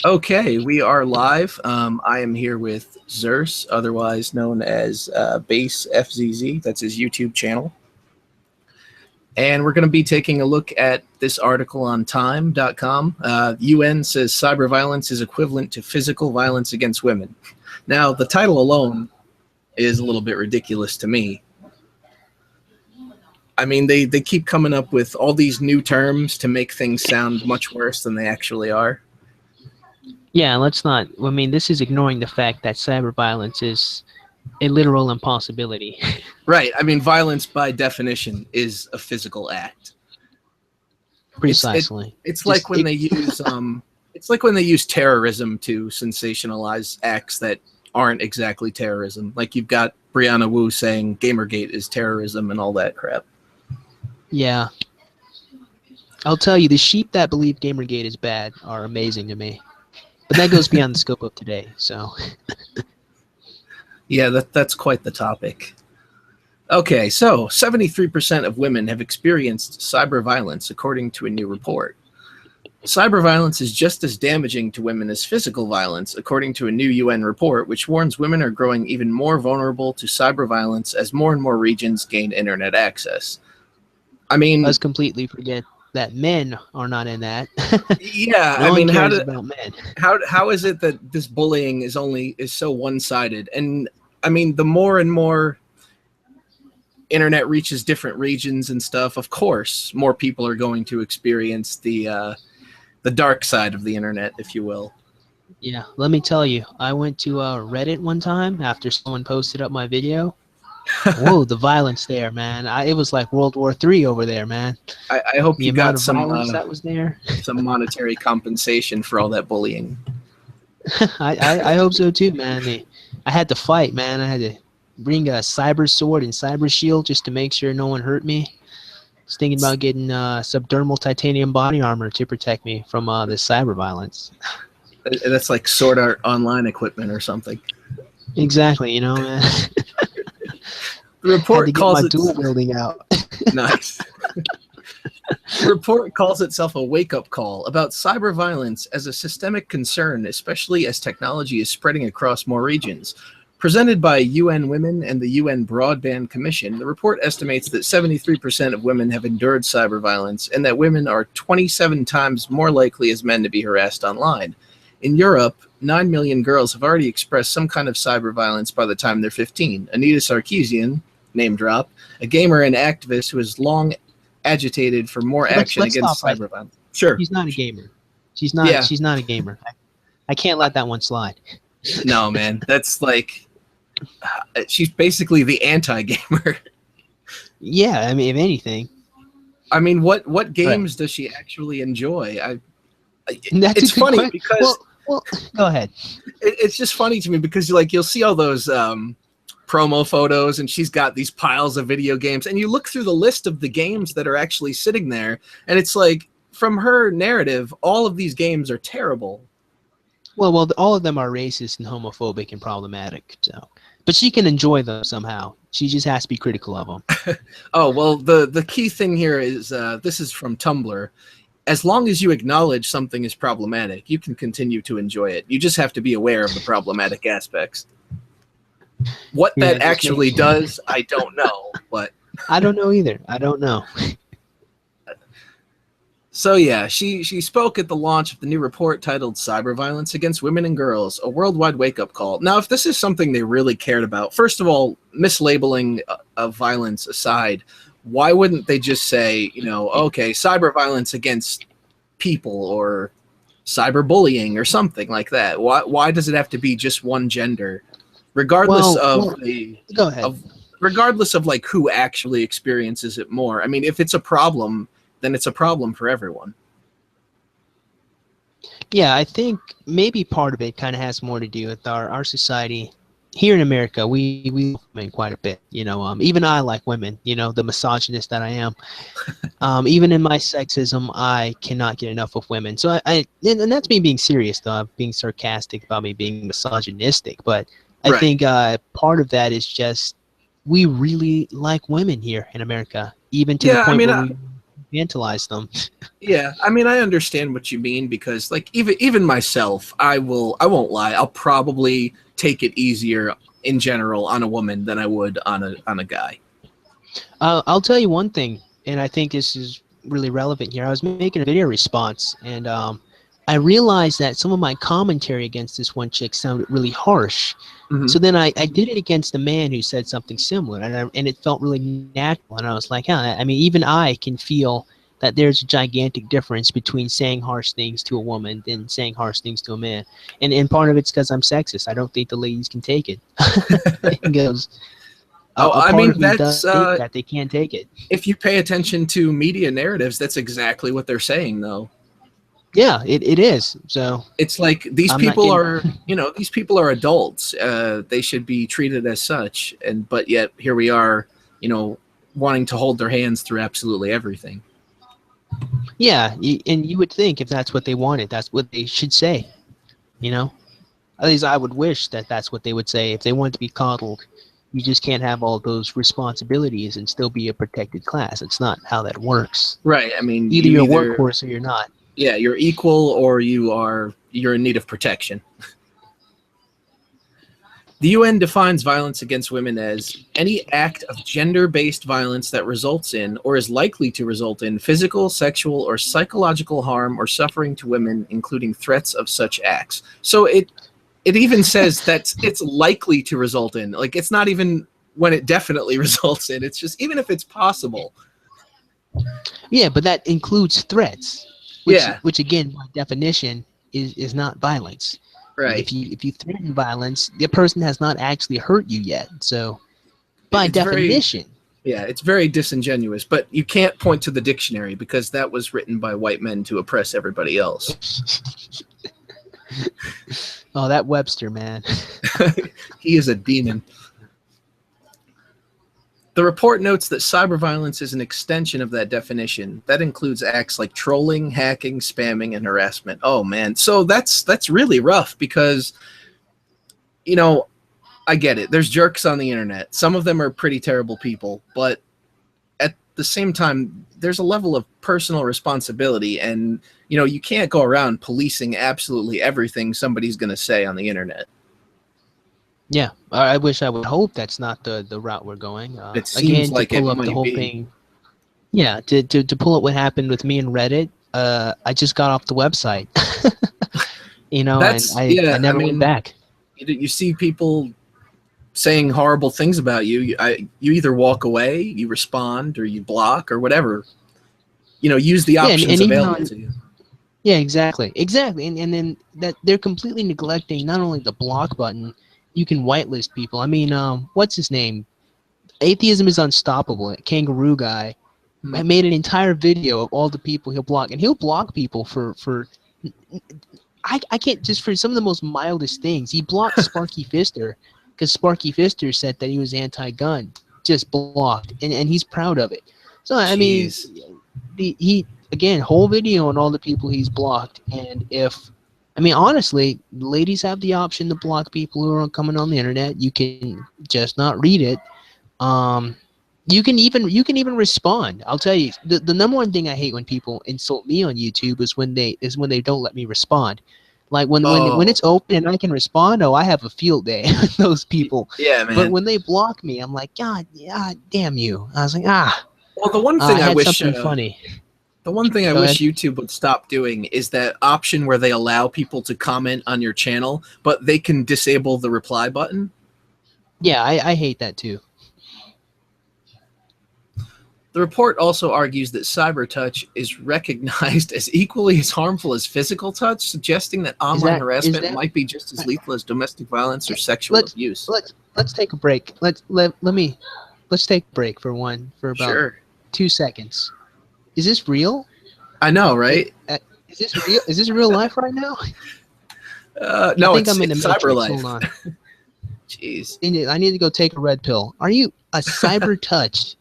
Okay, we are live. I am here with Zerse, otherwise known as BassFZz. That's his YouTube channel. And we're going to be taking a look at this article on time.com. UN says cyberviolence is equivalent to physical violence against women. Now, the title alone is a little bit ridiculous to me. I mean, they keep coming up with all these new terms to make things sound much worse than they actually are. Yeah, let's not. I mean, this is ignoring the fact that cyberviolence is a literal impossibility. Right. I mean, violence by definition is a physical act. Precisely. It's like when they use it's like when they use terrorism to sensationalize acts that aren't exactly terrorism. Like you've got Brianna Wu saying Gamergate is terrorism and all that crap. Yeah. I'll tell you, the sheep that believe Gamergate is bad are amazing to me. But that goes beyond the scope of today, so. Yeah, that's quite the topic. Okay, so 73% of women have experienced cyber violence, according to a new report. Cyber violence is just as damaging to women as physical violence, according to a new UN report, which warns women are growing even more vulnerable to cyber violence as more and more regions gain internet access. I mean, let's completely forget that men are not in that. Yeah, no I mean, one cares about men. How is it that this bullying is so one-sided? And I mean, the more and more internet reaches different regions and stuff, of course, more people are going to experience the dark side of the internet, if you will. Yeah, let me tell you, I went to Reddit one time after someone posted up my video. Whoa, the violence there, man! It was like World War III over there, man. I hope you got some violence that was there. Some monetary compensation for all that bullying. I hope so too, man. I had to fight, man. I had to bring a cyber sword and cyber shield just to make sure no one hurt me. I was thinking about getting subdermal titanium body armor to protect me from this cyber violence. That's like Sword Art Online equipment or something. Exactly, you know, man. The report calls it dual wielding out. Nice. The report calls itself a wake-up call about cyber violence as a systemic concern, especially as technology is spreading across more regions. Presented by UN Women and the UN Broadband Commission, the report estimates that 73% of women have endured cyber violence and that women are 27 times more likely as men to be harassed online. In Europe, 9 million girls have already expressed some kind of cyber violence by the time they're 15. Anita Sarkeesian, name drop, a gamer and activist who has long agitated for more action against cyber violence. Sure. She's not a gamer. She's not. Yeah. She's not a gamer. I can't let that one slide. No, man. That's like, she's basically the anti-gamer. Yeah, I mean, if anything. I mean, what games does she actually enjoy? It's funny because well, go ahead. It's just funny to me because you'll see all those promo photos and she's got these piles of video games and you look through the list of the games that are actually sitting there and it's like, from her narrative, all of these games are terrible. Well, all of them are racist and homophobic and problematic. So, but she can enjoy them somehow. She just has to be critical of them. Oh, well, the key thing here is, this is from Tumblr. As long as you acknowledge something is problematic, you can continue to enjoy it. You just have to be aware of the problematic aspects. What that actually does, I don't know, but I don't know either. I don't know. So yeah, she spoke at the launch of the new report titled Cyber Violence Against Women and Girls, a worldwide wake-up call. Now, if this is something they really cared about, first of all, mislabeling of violence aside, why wouldn't they just say, okay, cyber violence against people or cyberbullying or something like that? Why does it have to be just one gender? Regardless go ahead. Regardless of like who actually experiences it more. I mean, if it's a problem, then it's a problem for everyone. Yeah, I think maybe part of it kind of has more to do with our society. Here in America, we love women quite a bit. Even I like women, the misogynist that I am. Even in my sexism, I cannot get enough of women. So and that's me being serious, though. I'm being sarcastic about me being misogynistic. But I think part of that is just we really like women here in America, even to the point where infantilize them. Yeah, I mean, I understand what you mean because, like, even myself, I won't lie. I'll probably take it easier in general on a woman than I would on a guy. I'll tell you one thing, and I think this is really relevant here. I was making a video response, and I realized that some of my commentary against this one chick sounded really harsh. Mhm. So then I did it against a man who said something similar, and it felt really natural. And I was like, yeah, I mean, even I can feel that there's a gigantic difference between saying harsh things to a woman than saying harsh things to a man. And part of it's because I'm sexist. I don't think the ladies can take it. It goes, I mean, that's that they can't take it. if you pay attention to media narratives, that's exactly what they're saying, though. Yeah, it is. So it's like these people are, these people are adults. They should be treated as such, but yet here we are, wanting to hold their hands through absolutely everything. Yeah, and you would think if that's what they wanted, that's what they should say. At least I would wish that that's what they would say. If they wanted to be coddled, you just can't have all those responsibilities and still be a protected class. It's not how that works. Right. I mean, either you're a workhorse or you're not. Yeah, you're equal or you're in need of protection. The UN defines violence against women as any act of gender-based violence that results in or is likely to result in physical, sexual, or psychological harm or suffering to women, including threats of such acts. So it even says that it's likely to result in. Like, it's not even when it definitely results in. It's just even if it's possible. Yeah, but that includes threats. Which again, by definition, is not violence. Right. If you threaten violence, the person has not actually hurt you yet. So, by definition. It's very disingenuous. But you can't point to the dictionary because that was written by white men to oppress everybody else. Oh, that Webster, man. He is a demon. The report notes that cyberviolence is an extension of that definition. That includes acts like trolling, hacking, spamming, and harassment. Oh, man. So that's really rough because, I get it. There's jerks on the internet. Some of them are pretty terrible people. But at the same time, there's a level of personal responsibility. And, you can't go around policing absolutely everything somebody's going to say on the internet. Yeah, I would hope that's not the route we're going. It seems like to pull it up the might whole be. thing. Yeah, to pull up what happened with me and Reddit. I just got off the website. And I never went back. You see people saying horrible things about you. You either walk away, you respond, or you block, or whatever. Use the options available to you. Yeah, exactly. And then that they're completely neglecting not only the block button. You can whitelist people. I mean, what's his name? Atheism is Unstoppable. Kangaroo guy made an entire video of all the people he'll block, and he'll block people for I can't, just for some of the most mildest things. He blocked Sparky Fister because Sparky Fister said that he was anti-gun. Just blocked, and he's proud of it. So I mean, he again, whole video on all the people he's blocked, and honestly, ladies have the option to block people who are coming on the internet. You can just not read it. You can even respond. I'll tell you, the number one thing I hate when people insult me on YouTube is when they don't let me respond. Like when it's open and I can respond, I have a field day with those people. Yeah, man. But when they block me, I'm like, God damn you. I was like, Well, the one thing I wish funny. The one thing I wish YouTube would stop doing is that option where they allow people to comment on your channel, but they can disable the reply button. Yeah, I hate that too. The report also argues that cyber touch is recognized as equally as harmful as physical touch, suggesting that online harassment might be just as lethal as domestic violence or sexual abuse. Let's take a break. Let's take a break for about 2 seconds. Is this real? I know, right? Is this real? Is this real life right now? No, it's cyber life. Hold on. Jeez. I need to go take a red pill. A cyber touch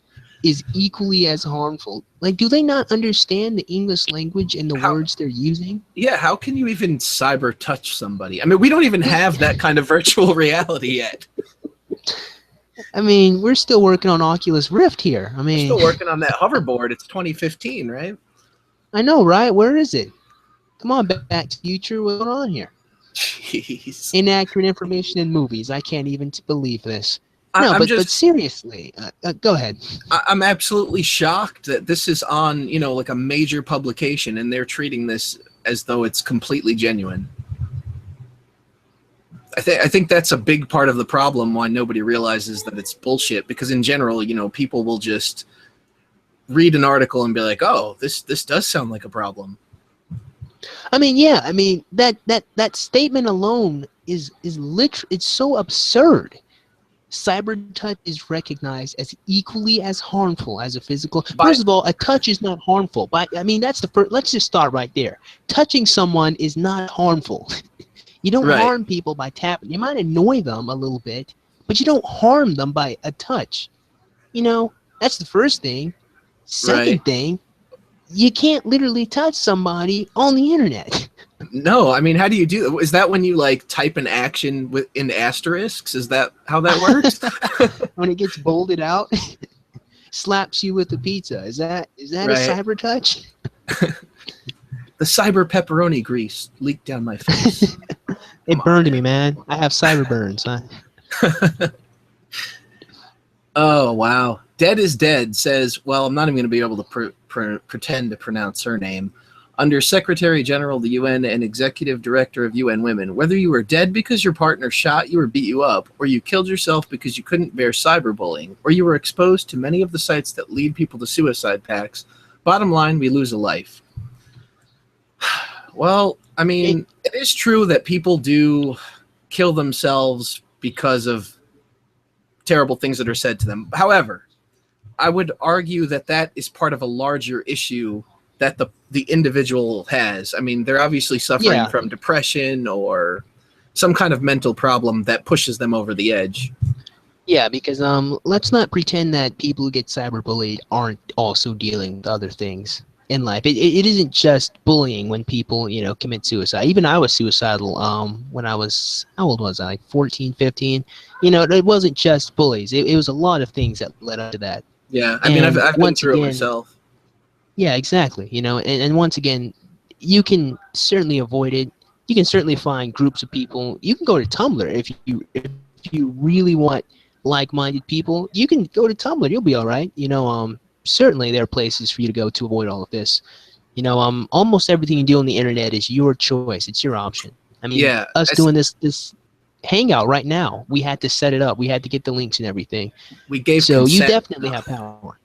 is equally as harmful? Like, do they not understand the English language and the words they're using? Yeah, how can you even cyber touch somebody? I mean, we don't even have that kind of virtual reality yet. I mean, we're still working on Oculus Rift here. I We're mean, still working on that hoverboard. It's 2015, right? I know, right? Where is it? Come on, Back to the Future. What's going on here? Jeez. Inaccurate information in movies. I can't even believe this. No, I'm but seriously, go ahead. I'm absolutely shocked that this is on, like a major publication, and they're treating this as though it's completely genuine. I think that's a big part of the problem why nobody realizes that it's bullshit, because in general, people will just read an article and be like, "Oh, this does sound like a problem." I mean, yeah, I mean that statement alone is literally, it's so absurd. Cyber touch is recognized as equally as harmful as a physical. First of all, a touch is not harmful. But I mean, that's the first. Let's just start right there. Touching someone is not harmful. You don't harm people by tapping. You might annoy them a little bit, but you don't harm them by a touch. That's the first thing. Second thing, you can't literally touch somebody on the internet. No, I mean, how do you do that? Is that when you type an action in asterisks? Is that how that works? When it gets bolded out, slaps you with the pizza. Is that a cyber touch? The cyber pepperoni grease leaked down my face. It burned me, man. I have cyber burns. Huh? Oh, wow. Dead is Dead says, well, I'm not even going to be able to pretend to pronounce her name. Under Secretary General of the UN and Executive Director of UN Women, whether you were dead because your partner shot you or beat you up, or you killed yourself because you couldn't bear cyberbullying, or you were exposed to many of the sites that lead people to suicide pacts, bottom line, we lose a life. Well, I mean, it is true that people do kill themselves because of terrible things that are said to them. However, I would argue that that is part of a larger issue that the individual has. I mean, they're obviously suffering from depression or some kind of mental problem that pushes them over the edge. Yeah, because let's not pretend that people who get cyberbullied aren't also dealing with other things in life. It isn't just bullying when people, commit suicide. Even I was suicidal when I was, how old was I? Like 14, 15. It wasn't just bullies. It was a lot of things that led up to that. Yeah, I mean, I've been through it myself. Yeah, exactly. And once again, you can certainly avoid it. You can certainly find groups of people. You can go to Tumblr if you really want like-minded people. You can go to Tumblr. You'll be all right. Certainly there are places for you to go to avoid all of this. Almost everything you do on the internet is your choice. It's your option. I mean, us doing this hangout right now, we had to set it up. We had to get the links and everything. We gave so consent. You definitely have power.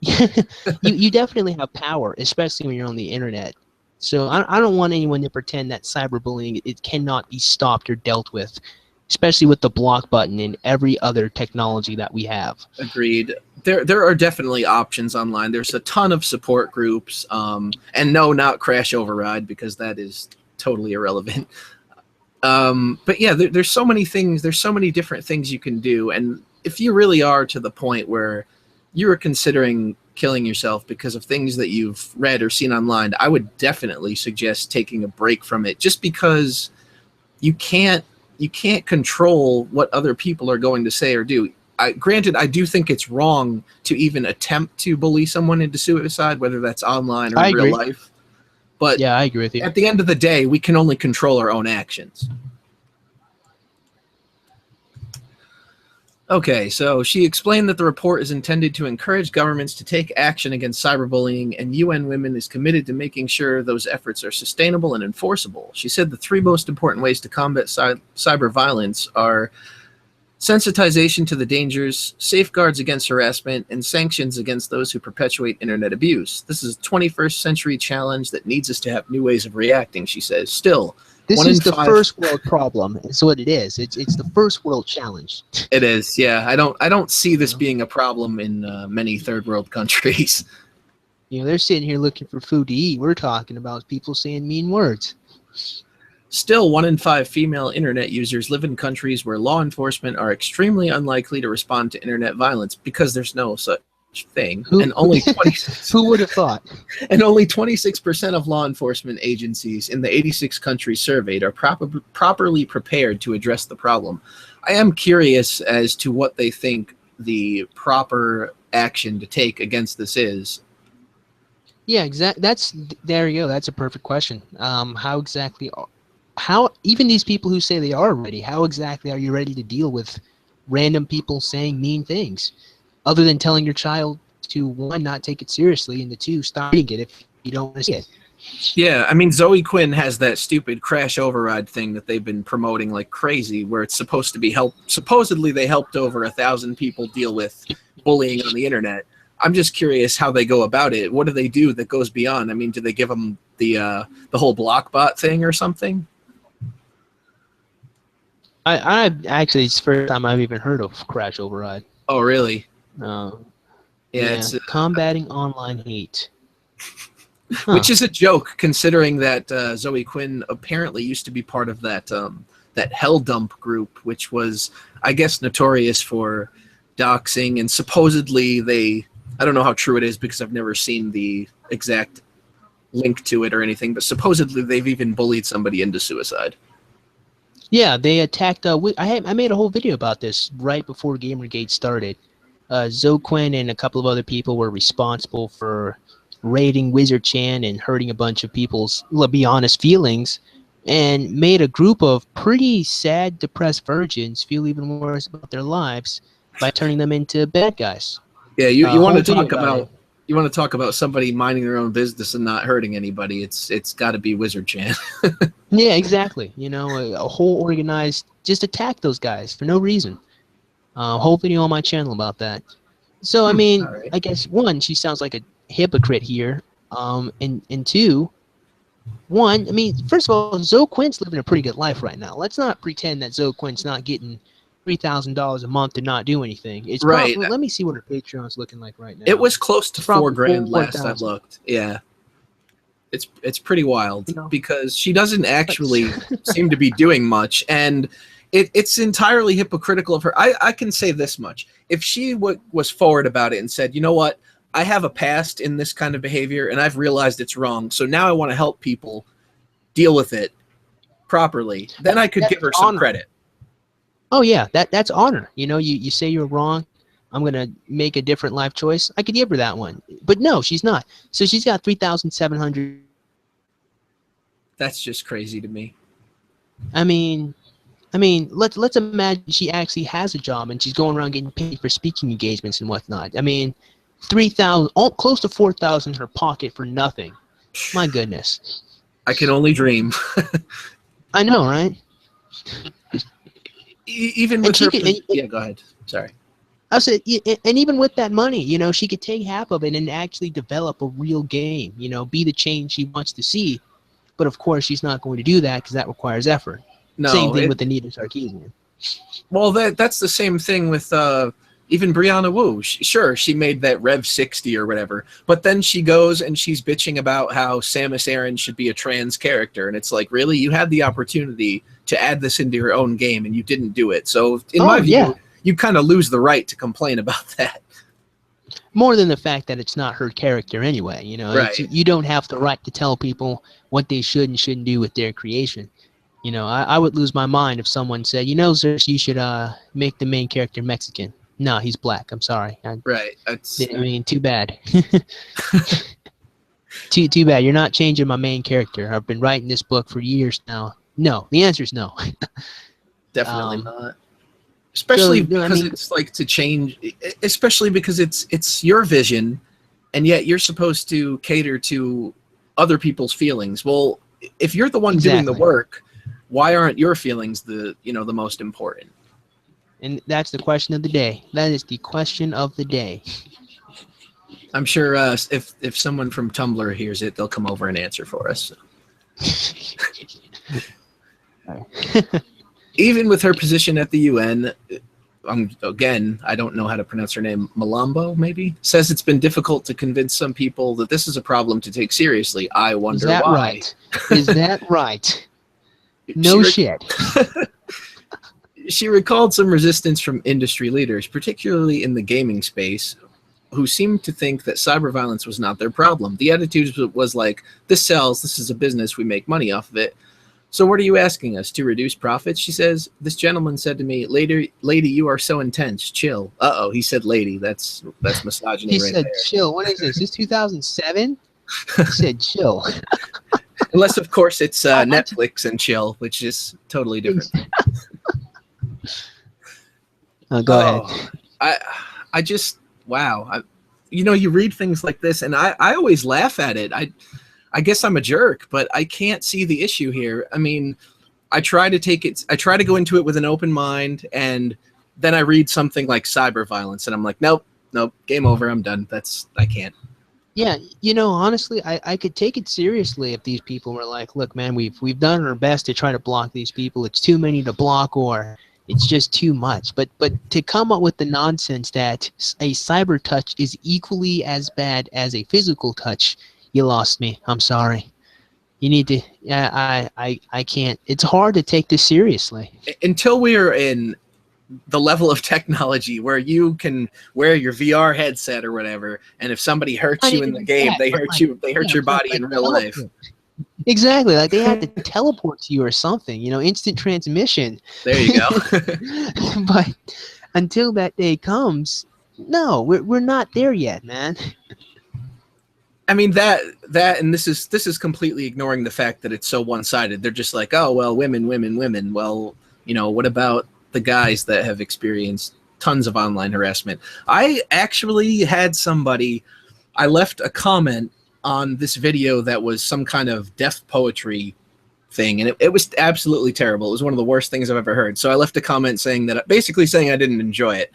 you definitely have power, especially when you're on the internet. So I don't want anyone to pretend that cyberbullying, it cannot be stopped or dealt with, especially with the block button and every other technology that we have. Agreed. There are definitely options online. There's a ton of support groups, and no, not Crash Override, because that is totally irrelevant. But yeah, there's so many things. There's so many different things you can do. And if you really are to the point where you are considering killing yourself because of things that you've read or seen online, I would definitely suggest taking a break from it, just because you can't control what other people are going to say or do. Granted, I do think it's wrong to even attempt to bully someone into suicide, whether that's online or in real life. But yeah, I agree with you. At the end of the day, we can only control our own actions. Okay, so she explained that the report is intended to encourage governments to take action against cyberbullying, and UN Women is committed to making sure those efforts are sustainable and enforceable. She said the three most important ways to combat cyber violence are sensitization to the dangers, safeguards against harassment, and sanctions against those who perpetuate internet abuse. This is a 21st century challenge that needs us to have new ways of reacting, she says. Still, this is the first world problem. It's what it is. It's the first world challenge. It is, yeah. I don't see this being a problem in many third world countries. They're sitting here looking for food to eat. We're talking about people saying mean words. Still, 1 in 5 female internet users live in countries where law enforcement are extremely unlikely to respond to internet violence because there's no such thing. And only 26 who would have thought? And only 26% of law enforcement agencies in the 86 countries surveyed are properly prepared to address the problem. I am curious as to what they think the proper action to take against this is. Yeah, there you go. That's a perfect question. How exactly, how even these people who say they are ready, how exactly are you ready to deal with random people saying mean things, other than telling your child to, one, not take it seriously, and to two, stop reading it if you don't want to see it. Yeah, I mean, Zoey Quinn has that stupid crash override thing that they've been promoting like crazy, where it's supposed to be supposedly they helped over 1,000 people deal with bullying on the internet. I'm just curious how they go about it. What do they do that goes beyond? I mean, do they give them the whole blockbot thing or something? I actually, it's the first time I've even heard of crash override. Oh, really? Yeah, It's combating online hate. Huh. Which is a joke, considering that Zoey Quinn apparently used to be part of that that Hell Dump group, which was, I guess, notorious for doxing, and supposedly I don't know how true it is because I've never seen the exact link to it or anything, but supposedly they've even bullied somebody into suicide. Yeah, they attacked. I made a whole video about this right before Gamergate started. Zoey Quinn and a couple of other people were responsible for raiding Wizard Chan and hurting a bunch of people's, let's be honest, feelings, and made a group of pretty sad, depressed virgins feel even worse about their lives by turning them into bad guys. Yeah, you want to talk about somebody minding their own business and not hurting anybody. It's got to be Wizard Chan. Yeah, exactly. You know, a whole organized just attack those guys for no reason. Whole video on my channel about that. So I mean, right. I guess one, she sounds like a hypocrite here, and two, I mean, first of all, Zoey Quinn's living a pretty good life right now. Let's not pretend that Zoey Quinn's not getting $3,000 a month to not do anything. It's right. Probably, let me see what her Patreon's looking like right now. It was close to $4,000 last I looked. Yeah, it's pretty wild, you know, because she doesn't actually seem to be doing much, and it's entirely hypocritical of her. I can say this much: if she was forward about it and said, you know what, I have a past in this kind of behavior, and I've realized it's wrong, so now I want to help people deal with it properly, then I could give her some credit. Oh yeah, that's honor. You know, you say you're wrong, I'm gonna make a different life choice. I could give her that one, but no, she's not. So she's got 3,700. That's just crazy to me. I mean, let's imagine she actually has a job and she's going around getting paid for speaking engagements and whatnot. I mean, 3,000, close to 4,000 in her pocket for nothing. My goodness. I can only dream. I know, right? Even with her, yeah, go ahead. Sorry. I said, and even with that money, you know, she could take half of it and actually develop a real game. You know, be the change she wants to see. But of course, she's not going to do that because that requires effort. No, same thing with Anita Sarkeesian. Well, that's the same thing with even Brianna Wu. Sure, she made that Rev 60 or whatever, but then she goes and she's bitching about how Samus Aran should be a trans character, and it's like, really, you had the opportunity to add this into your own game and you didn't do it. So in my view, you kind of lose the right to complain about that. More than the fact that it's not her character anyway, you know. Right. You don't have the right to tell people what they should and shouldn't do with their creation. You know, I would lose my mind if someone said, you know, Zerse, you should make the main character Mexican. No, he's black. I'm sorry. Right. I mean, too bad. too bad. You're not changing my main character. I've been writing this book for years now. No, the answer is no. Definitely not. Especially because it's like to change, especially because it's your vision, and yet you're supposed to cater to other people's feelings. Well, if you're the one doing the work, why aren't your feelings the most important? And that's the question of the day. That is the question of the day. I'm sure if someone from Tumblr hears it, they'll come over and answer for us. Even with her position at the UN, again, I don't know how to pronounce her name, Malambo, maybe, says it's been difficult to convince some people that this is a problem to take seriously. I wonder why. Is that right? Is that right? No shit. She recalled some resistance from industry leaders, particularly in the gaming space, who seemed to think that cyberviolence was not their problem. The attitude was like, this sells, this is a business, we make money off of it. So what are you asking us, to reduce profits? She says, this gentleman said to me, lady, you are so intense. Chill. Uh-oh, he said lady. That's misogyny He right said, there. chill. What is this? Is this 2007? He said, chill. Unless, of course, it's Netflix and chill, which is totally different. Go ahead. I just, wow. You read things like this, and I always laugh at it. I guess I'm a jerk, but I can't see the issue here. I mean, I try to go into it with an open mind, and then I read something like cyberviolence, and I'm like, nope, game over, I'm done. I can't. Yeah, honestly, I could take it seriously if these people were like, look, man, we've done our best to try to block these people. It's too many to block, or it's just too much. But to come up with the nonsense that a cyber touch is equally as bad as a physical touch, you lost me. I'm sorry. You need to. I can't. It's hard to take this seriously until we are in the level of technology where you can wear your VR headset or whatever, and if somebody hurts you in the game, they hurt you. They hurt your body in real life. Exactly, like they had to teleport to you or something. Instant transmission. There you go. But until that day comes, no, we're not there yet, man. I mean that and this is completely ignoring the fact that it's so one-sided. They're just like, oh well, women. Well, what about the guys that have experienced tons of online harassment? I actually had I left a comment on this video that was some kind of deaf poetry thing, and it was absolutely terrible. It was one of the worst things I've ever heard. So I left a comment basically saying I didn't enjoy it,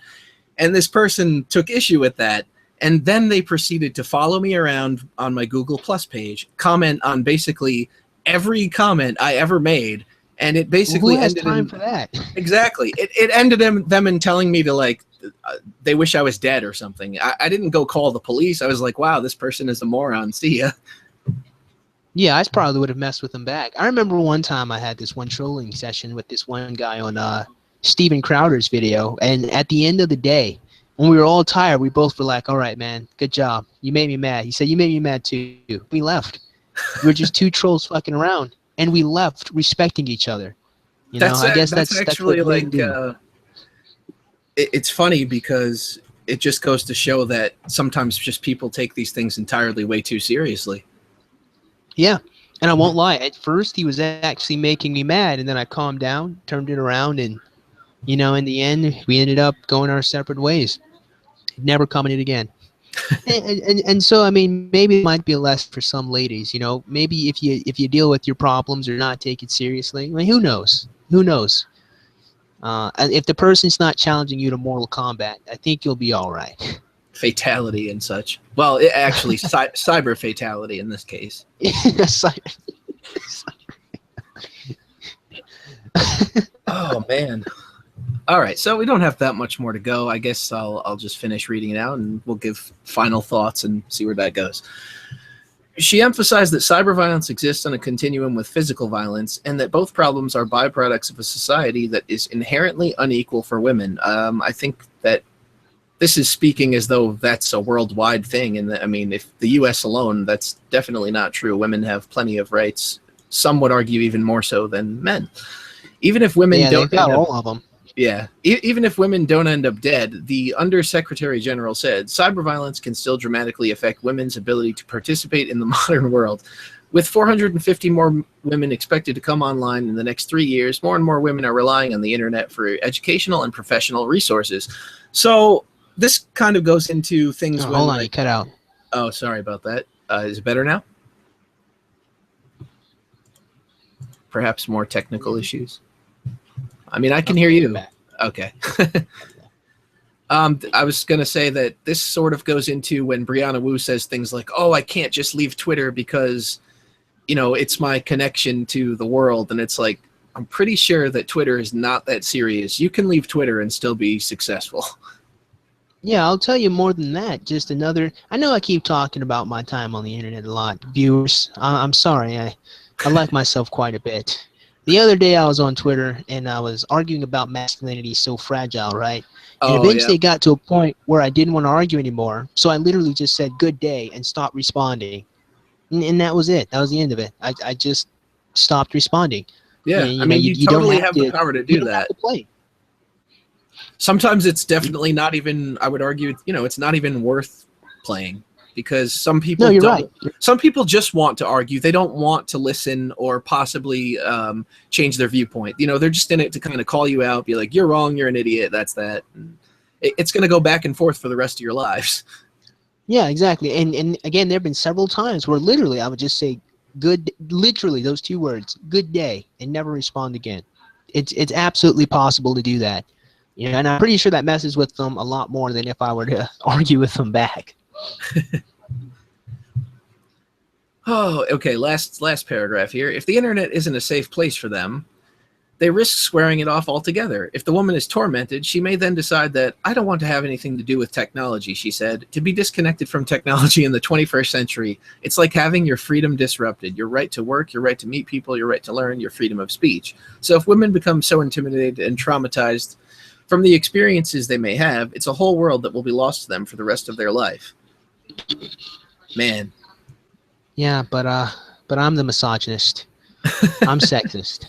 and this person took issue with that. And then they proceeded to follow me around on my Google Plus page, comment on basically every comment I ever made, and it basically ended time for that. Exactly. It ended them in telling me to they wish I was dead or something. I didn't go call the police. I was like, wow, this person is a moron. See ya. Yeah, I probably would have messed with them back. I remember one time I had this one trolling session with this one guy on Steven Crowder's video, and at the end of the day, when we were all tired, we both were like, all right, man, good job. You made me mad. He said, you made me mad too. We left. We were just two trolls fucking around, and we left respecting each other. I guess that's actually it's funny because it just goes to show that sometimes just people take these things entirely way too seriously. Yeah, and I won't lie. At first, he was actually making me mad, and then I calmed down, turned it around, and in the end, we ended up going our separate ways. Never commented again. and so, I mean, maybe it might be a lesson for some ladies. Maybe if you deal with your problems or not take it seriously, I mean, who knows? And if the person's not challenging you to Mortal Kombat, I think you'll be all right. Fatality and such. Well, actually, cyber fatality in this case. Oh man. All right, so we don't have that much more to go. I guess I'll just finish reading it out, and we'll give final thoughts and see where that goes. She emphasized that cyberviolence exists on a continuum with physical violence, and that both problems are byproducts of a society that is inherently unequal for women. I think that this is speaking as though that's a worldwide thing, and I mean, if the U.S. alone, that's definitely not true. Women have plenty of rights. Some would argue even more so than men. Even if women don't, they've got all of them. Yeah, even if women don't end up dead, the Undersecretary General said, cyberviolence can still dramatically affect women's ability to participate in the modern world. With 450 more women expected to come online in the next 3 years, more and more women are relying on the internet for educational and professional resources. So this kind of goes into things. Hold on, you cut out. Oh, sorry about that. Is it better now? Perhaps more technical issues. I mean, I can hear you. Okay. I was going to say that this sort of goes into when Brianna Wu says things like, oh, I can't just leave Twitter because, it's my connection to the world. And it's like, I'm pretty sure that Twitter is not that serious. You can leave Twitter and still be successful. Yeah, I'll tell you more than that. Just another, I know I keep talking about my time on the internet a lot. Viewers, I'm sorry. I like myself quite a bit. The other day I was on Twitter and I was arguing about masculinity so fragile, right? And eventually it got to a point where I didn't want to argue anymore. So I literally just said good day and stopped responding. And that was it. That was the end of it. I just stopped responding. Yeah, You I know, mean, you don't totally have the power to you do don't have that. to play. Sometimes it's definitely not even, I would argue, it's not even worth playing, because some people No, you're don't. right. Some people just want to argue. They don't want to listen or possibly change their viewpoint. They're just in it to kind of call you out, be like, you're wrong, you're an idiot, that's that. And it's going to go back and forth for the rest of your lives. Yeah, exactly. And again, there have been several times where literally I would just say literally those two words, good day, and never respond again. It's absolutely possible to do that. And I'm pretty sure that messes with them a lot more than if I were to argue with them back. Oh, okay. Last paragraph here. If the internet isn't a safe place for them, they risk squaring it off altogether. If the woman is tormented, she may then decide that I don't want to have anything to do with technology, she said. To be disconnected from technology in the 21st century, it's like having your freedom disrupted. Your right to work, your right to meet people, your right to learn, your freedom of speech. So if women become so intimidated and traumatized from the experiences they may have, it's a whole world that will be lost to them for the rest of their life. Man. Yeah, but I'm the misogynist. I'm sexist.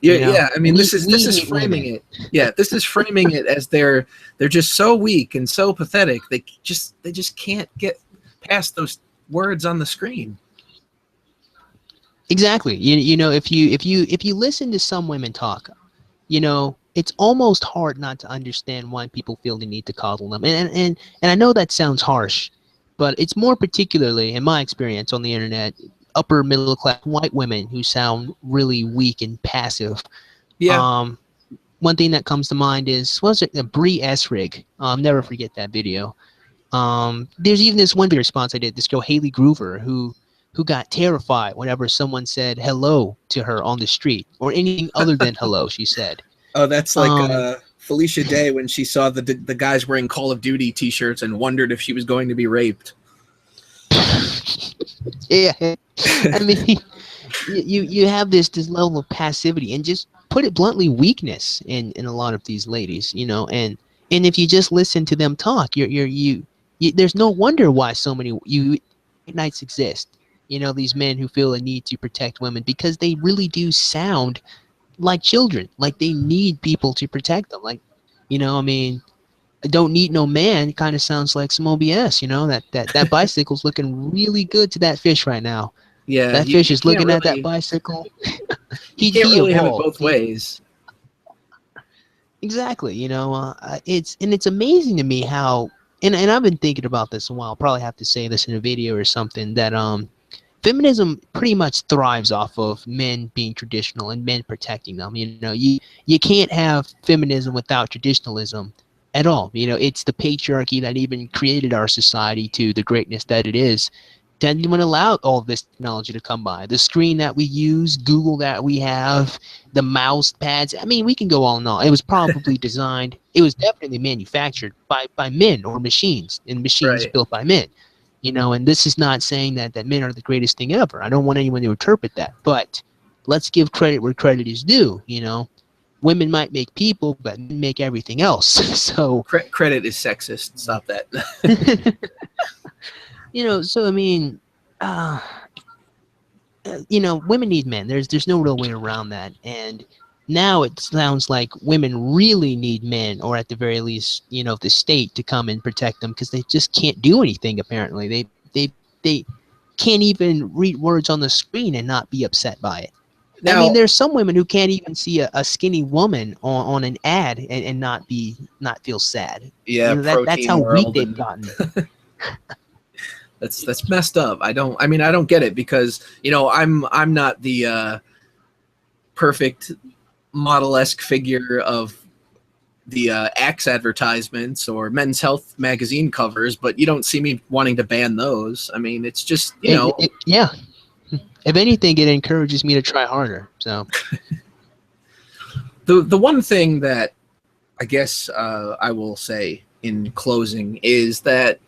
Yeah, I mean, this is hate framing women. it. Yeah, this is framing it as they're just so weak and so pathetic. They just can't get past those words on the screen. Exactly. You know, if you listen to some women talk, it's almost hard not to understand why people feel the need to coddle them. And I know that sounds harsh, but it's more particularly, in my experience on the internet, upper middle class white women who sound really weak and passive. Yeah. One thing that comes to mind is, what was it, Bree Esrig? Never forget that video. There's even this one video response I did, this girl Haley Groover, who got terrified whenever someone said hello to her on the street, or anything other than hello, she said. Oh, that's like Felicia Day when she saw the guys wearing Call of Duty T-shirts and wondered if she was going to be raped. Yeah, I mean, you have this level of passivity, and just put it bluntly, weakness in a lot of these ladies, and if you just listen to them talk, you there's no wonder why so many nights exist. These men who feel a need to protect women, because they really do sound like children, like they need people to protect them. Like, I mean, I don't need no man kind of sounds like some OBS. That bicycle's looking really good to that fish right now. Yeah, That you fish is can't looking at really, that bicycle. You can't he really have it evolved. both ways. Exactly. It's amazing to me how, and I've been thinking about this a while. I'll probably have to say this in a video or something, that feminism pretty much thrives off of men being traditional and men protecting them. You can't have feminism without traditionalism at all. It's the patriarchy that even created our society to the greatness that it is, that even allowed all of this technology to come by. The screen that we use, Google that we have, the mouse pads. I mean, we can go on and on. It was probably designed, it was definitely manufactured by men or machines, and machines Right. built by men. And this is not saying that men are the greatest thing ever. I don't want anyone to interpret that, but let's give credit where credit is due. Women might make people, but men make everything else. So Credit is sexist. Stop that. so I mean, women need men. There's no real way around that. And now it sounds like women really need men, or at the very least, the state to come and protect them, because they just can't do anything. Apparently, they can't even read words on the screen and not be upset by it. I mean, Now, there's some women who can't even see a skinny woman on an ad and not feel sad. yeah, That's protein how weak world, they've and gotten. that's messed up. I don't get it, because I'm not the perfect model-esque figure of the Axe advertisements or Men's Health magazine covers, but you don't see me wanting to ban those. I mean, it's just Yeah. If anything, it encourages me to try harder. So the one thing that I guess I will say in closing is that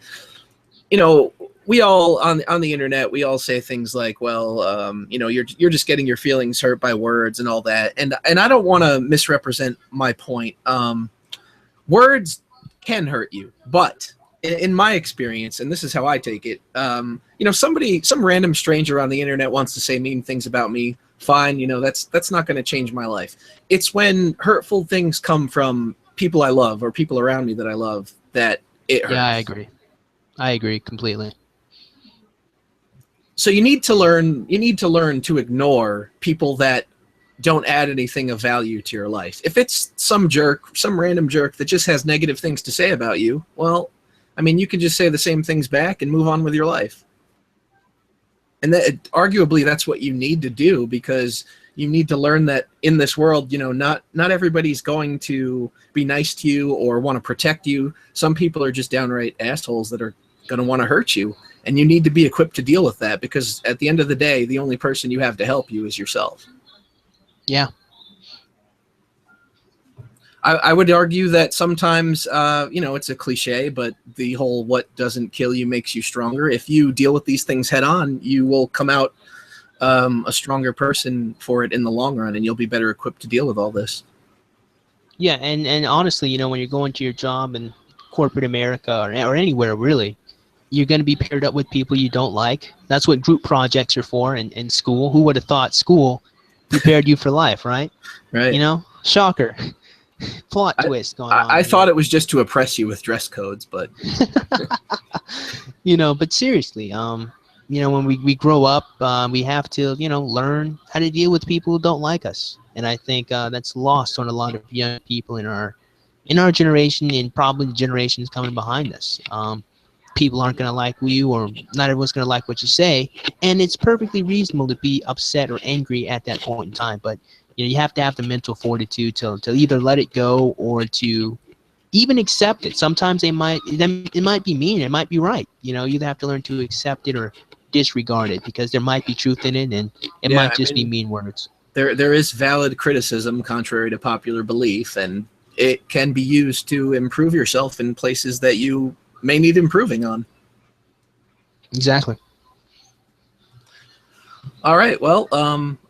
we all on the internet, we all say things like, well, you're just getting your feelings hurt by words and all that, and I don't want to misrepresent my point. Words can hurt you, but in my experience, and this is how I take it, some random stranger on the internet wants to say mean things about me, fine, you know, that's not going to change my life. It's when hurtful things come from people I love or people around me that I love that it hurts. Yeah, I agree. I agree completely. So you need to learn to ignore people that don't add anything of value to your life. If it's some jerk, some random jerk that just has negative things to say about you, well, I mean, you can just say the same things back and move on with your life. And that, arguably, that's what you need to do, because you need to learn that in this world, you know, not everybody's going to be nice to you or want to protect you. Some people are just downright assholes that are going to want to hurt you. And you need to be equipped to deal with that, because at the end of the day, the only person you have to help you is yourself. Yeah. I would argue that sometimes, you know, it's a cliche, but the whole what doesn't kill you makes you stronger. If you deal with these things head on, you will come out a stronger person for it in the long run, and you'll be better equipped to deal with all this. Yeah, and honestly, you know, when you're going to your job in corporate America or anywhere really, you're going to be paired up with people you don't like. That's what group projects are for in school. Who would have thought school prepared you for life, right? Right. You know, shocker. Plot twist going on. I thought it was just to oppress you with dress codes, but you know, but seriously, you know, when we grow up, we have to, you know, learn how to deal with people who don't like us. And I think that's lost on a lot of young people in our generation, and probably the generations coming behind us. People aren't going to like you, or not everyone's going to like what you say, and it's perfectly reasonable to be upset or angry at that point in time. But you know, you have to have the mental fortitude to either let it go or to even accept it. Sometimes it might be mean, it might be right. You know, you have to learn to accept it or disregard it, because there might be truth in it, and it might just be mean words. There is valid criticism, contrary to popular belief, and it can be used to improve yourself in places that you may need improving on. Exactly. All right. Well,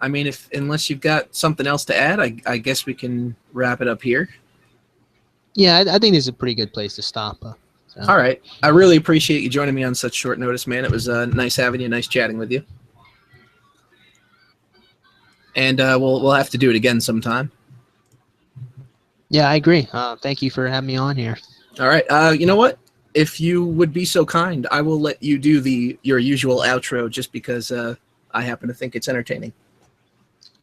I mean, unless you've got something else to add, I guess we can wrap it up here. Yeah, I think this is a pretty good place to stop. So. All right. I really appreciate you joining me on such short notice, man. It was nice having you, nice chatting with you. And we'll have to do it again sometime. Yeah, I agree. Thank you for having me on here. All right. You know what? If you would be so kind, I will let you do your usual outro, just because I happen to think it's entertaining.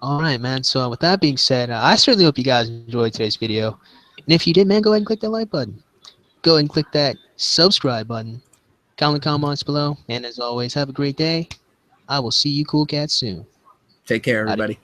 All right, man. So with that being said, I certainly hope you guys enjoyed today's video. And if you did, man, go ahead and click that like button. Go ahead and click that subscribe button. Comment comments below. And as always, have a great day. I will see you cool cats soon. Take care, everybody.